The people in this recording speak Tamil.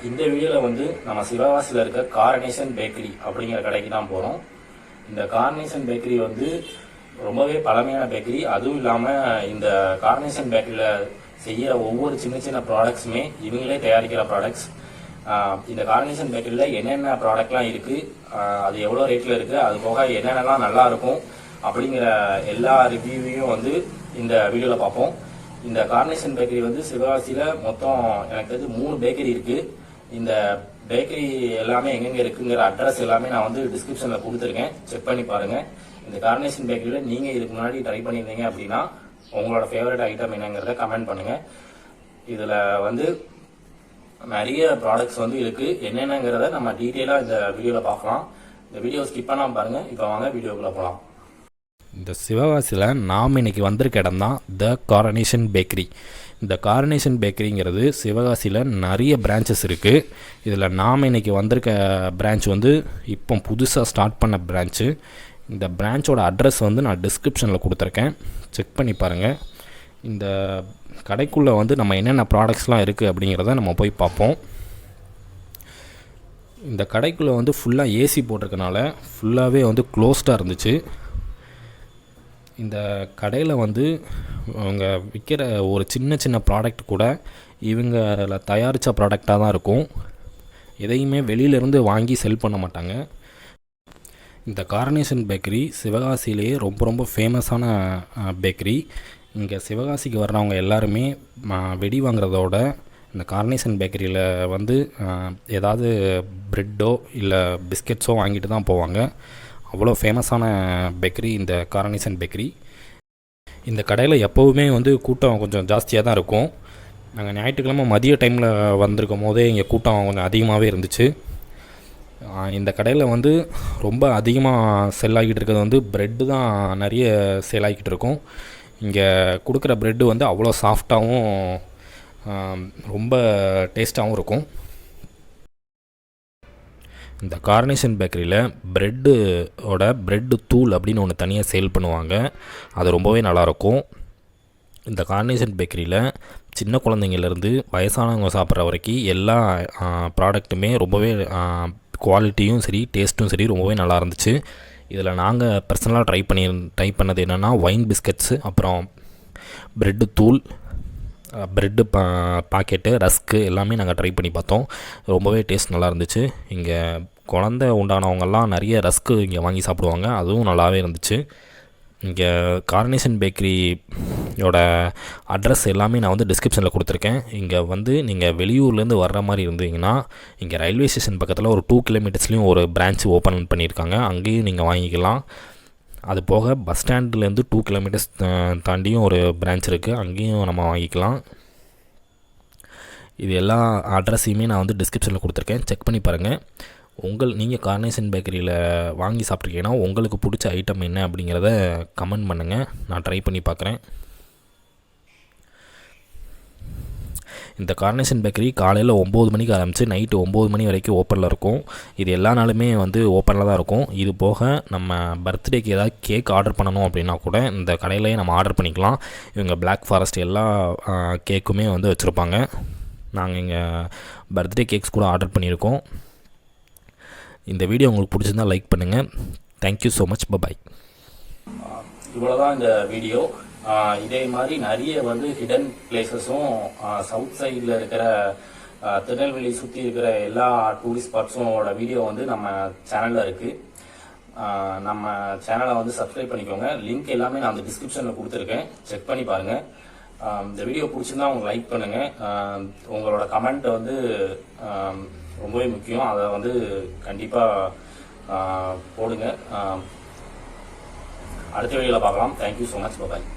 இந்த வீடியோவில் வந்து நம்ம சிவகாசியில் இருக்க காரனேஷன் பேக்கரி அப்படிங்கிற கடைக்கு தான் போகிறோம். இந்த காரனேஷன் பேக்கரி வந்து ரொம்பவே பழமையான பேக்கரி. அதுவும் இல்லாமல் இந்த காரனேஷன் பேக்கரியில் செய்கிற ஒவ்வொரு சின்ன சின்ன ப்ராடக்ட்ஸுமே இவங்களே தயாரிக்கிற ப்ராடக்ட்ஸ். இந்த காரனேஷன் பேக்கரியில் என்னென்ன ப்ராடக்ட்லாம் இருக்குது, அது எவ்வளோ ரேட்டில் இருக்குது, அது போக என்னென்னலாம் நல்லாயிருக்கும் அப்படிங்கிற எல்லா ரிவ்யூவையும் வந்து இந்த வீடியோவில் பார்ப்போம். இந்த காரனேஷன் பேக்கரி வந்து சிவகாசியில் மொத்தம் எனக்கு தெரிஞ்சு 3 பேக்கரி இருக்குது. இந்த பேக்கரி எல்லாமே எங்கெங்கே இருக்குங்கிற அட்ரஸ் எல்லாமே நான் வந்து டிஸ்கிரிப்ஷனில் கொடுத்துருக்கேன், செக் பண்ணி பாருங்கள். இந்த காரனேஷன் பேக்கரியில் நீங்கள் இதுக்கு முன்னாடி ட்ரை பண்ணியிருந்தீங்க அப்படின்னா உங்களோட ஃபேவரட் ஐட்டம் என்னங்கிறத கமெண்ட் பண்ணுங்கள். இதில் வந்து நிறைய ப்ராடக்ட்ஸ் வந்து இருக்குது. என்னென்னங்கிறத நம்ம டீட்டெயிலாக இந்த வீடியோவில் பார்க்கலாம். இந்த வீடியோ ஸ்கிப் பண்ணாமல் பாருங்கள். இப்போ வாங்க வீடியோக்குள்ளே போகலாம். இந்த சிவகாசியில் நாம் இன்றைக்கி வந்திருக்க இடம் தான் த காரனேஷன் பேக்கரி. இந்த காரனேஷன் பேக்கரிங்கிறது சிவகாசியில் நிறைய பிரான்ச்சஸ் இருக்குது. இதில் நாம் இன்றைக்கி வந்திருக்க பிரான்ச் வந்து இப்போ புதுசாக ஸ்டார்ட் பண்ண பிரான்ச்சு. இந்த பிரான்ச்சோட அட்ரஸ் வந்து நான் டிஸ்கிரிப்ஷனில் கொடுத்துருக்கேன், செக் பண்ணி பாருங்கள். இந்த கடைக்குள்ளே வந்து நம்ம என்னென்ன ப்ராடக்ட்ஸ்லாம் இருக்குது அப்படிங்கிறத நம்ம போய் பார்ப்போம். இந்த கடைக்குள்ளே வந்து ஃபுல்லாக ஏசி போட்டிருக்கனால ஃபுல்லாகவே வந்து க்ளோஸ்டாக இருந்துச்சு. இந்த கடையில் வந்து அவங்க விற்கிற ஒரு சின்ன சின்ன ப்ராடக்ட் கூட இவங்கள தயாரித்த ப்ராடக்டாக தான் இருக்கும். எதையுமே வெளியிலேருந்து வாங்கி செல் பண்ண மாட்டாங்க. இந்த காரனேஷன் பேக்கரி சிவகாசியிலேயே ரொம்ப ரொம்ப ஃபேமஸான பேக்கரி. இங்கே சிவகாசிக்கு வர்றவங்க எல்லாருமே வெடி வாங்குறதோட இந்த காரனேஷன் பேக்கரியில் வந்து ஏதாவது ப்ரெட்டோ இல்லை பிஸ்கெட்ஸோ வாங்கிட்டு தான் போவாங்க. அவ்வளோ ஃபேமஸான பேக்கரி இந்த காரனேஷன் பேக்கரி. இந்த கடையில் எப்போவுமே வந்து கூட்டம் கொஞ்சம் ஜாஸ்தியாக தான் இருக்கும். நாங்கள் ஞாயிற்றுக்கிழமை மதிய டைமில் வந்திருக்கும் போதே இங்கே கூட்டம் கொஞ்சம் அதிகமாகவே இருந்துச்சு. இந்த கடையில் வந்து ரொம்ப அதிகமாக செல் ஆகிட்டு இருக்கிறது வந்து ப்ரெட்டு தான் நிறைய சேல் ஆகிக்கிட்டு இருக்கும். இங்கே கொடுக்குற ப்ரெட்டு வந்து அவ்வளோ சாஃப்டாகவும் ரொம்ப டேஸ்ட்டாகவும் இருக்கும். இந்த காரனேஷன் பேக்கரியில் ப்ரெட்டு தூள் அப்படின்னு ஒன்று தனியாக சேல் பண்ணுவாங்க. அது ரொம்பவே நல்லாயிருக்கும். இந்த காரனேஷன் பேக்கரியில் சின்ன குழந்தைங்கள்லேருந்து வயசானவங்க சாப்பிட்ற வரைக்கும் எல்லா ப்ராடக்ட்டுமே ரொம்பவே குவாலிட்டியும் சரி டேஸ்ட்டும் சரி ரொம்பவே நல்லா இருந்துச்சு. இதில் நாங்கள் பர்சனலாக ட்ரை பண்ணது என்னென்னா ஒயின் பிஸ்கட்ஸு, அப்புறம் ப்ரெட்டு தூள், ப்ரெட்டு பாக்கெட்டு, ரஸ்க்கு எல்லாமே நாங்கள் ட்ரை பண்ணி பார்த்தோம். ரொம்பவே டேஸ்ட் நல்லா இருந்துச்சு. இங்கே குழந்தை உண்டானவங்கெல்லாம் நிறைய ரஸ்க்கு இங்கே வாங்கி சாப்பிடுவாங்க. அதுவும் நல்லாவே இருந்துச்சு. இங்கே காரனேஷன் பேக்கரியோட அட்ரஸ் எல்லாமே நான் வந்து டிஸ்கிரிப்ஷனில் கொடுத்துருக்கேன். இங்கே வந்து நீங்கள் வெளியூர்லேருந்து வர்ற மாதிரி இருந்தீங்கன்னா இங்கே ரயில்வே ஸ்டேஷன் பக்கத்தில் ஒரு 2 கிலோமீட்டர்ஸ்லேயும் ஒரு பிரான்ச் ஓப்பன் பண்ணியிருக்காங்க. அங்கேயும் நீங்கள் வாங்கிக்கலாம். அது போக பஸ் ஸ்டாண்ட்லேருந்து 2 கிலோமீட்டர்ஸ் தாண்டியும் ஒரு பிரான்ச் இருக்குது, அங்கேயும் நம்ம வாங்கிக்கலாம். இது எல்லா அட்ரஸையுமே நான் வந்து டிஸ்கிரிப்ஷனில் கொடுத்துருக்கேன், செக் பண்ணி பாருங்கள். நீங்கள் காரனேஷன் பேக்கரியில் வாங்கி சாப்பிட்ருக்கீங்கன்னா உங்களுக்கு பிடிச்ச ஐட்டம் என்ன அப்படிங்கிறத கமெண்ட் பண்ணுங்கள், நான் ட்ரை பண்ணி பார்க்குறேன். இந்த காரனேஷன் பேக்கரி காலையில் 9 மணிக்கு ஆரம்பித்து நைட்டு 9 மணி வரைக்கும் ஓப்பனில் இருக்கும். இது எல்லா நாளுமே வந்து ஓப்பனில் தான் இருக்கும். இது போக நம்ம பர்த்டேக்கு ஏதாவது கேக் ஆர்டர் பண்ணணும் அப்படின்னா கூட இந்த கடையிலேயே நம்ம ஆர்டர் பண்ணிக்கலாம். இவங்க பிளாக் ஃபாரஸ்ட் எல்லா கேக்குமே வந்து வச்சுருப்பாங்க. நாங்கள் இங்கே பர்த்டே கேக்ஸ் கூட ஆர்டர் பண்ணியிருக்கோம். இந்த வீடியோ உங்களுக்கு பிடிச்சிருந்தால் லைக் பண்ணுங்கள். Thank you so much. பாய். இவ்வளோதான் இந்த வீடியோ. இதே மாதிரி நிறைய வந்து ஹிடன் பிளேசஸும் சவுத் சைடில் இருக்கிற திருநெல்வேலி சுற்றி இருக்கிற எல்லா டூரிஸ்ட் ஸ்பாட்ஸோட வீடியோ வந்து நம்ம சேனலில் இருக்குது. நம்ம சேனலை வந்து சப்ஸ்கிரைப் பண்ணிக்கோங்க. லிங்க் எல்லாமே நான் அந்த டிஸ்கிரிப்ஷனில் கொடுத்துருக்கேன், செக் பண்ணி பாருங்கள். இந்த வீடியோ பிடிச்சிருந்தா உங்களுக்கு லைக் பண்ணுங்கள். உங்களோட கமெண்ட் வந்து ரொம்பவே முக்கியம். அதை வந்து கண்டிப்பாக போடுங்க. அடுத்த வீடியோவில் பார்க்கலாம். Thank you so much. பாய்.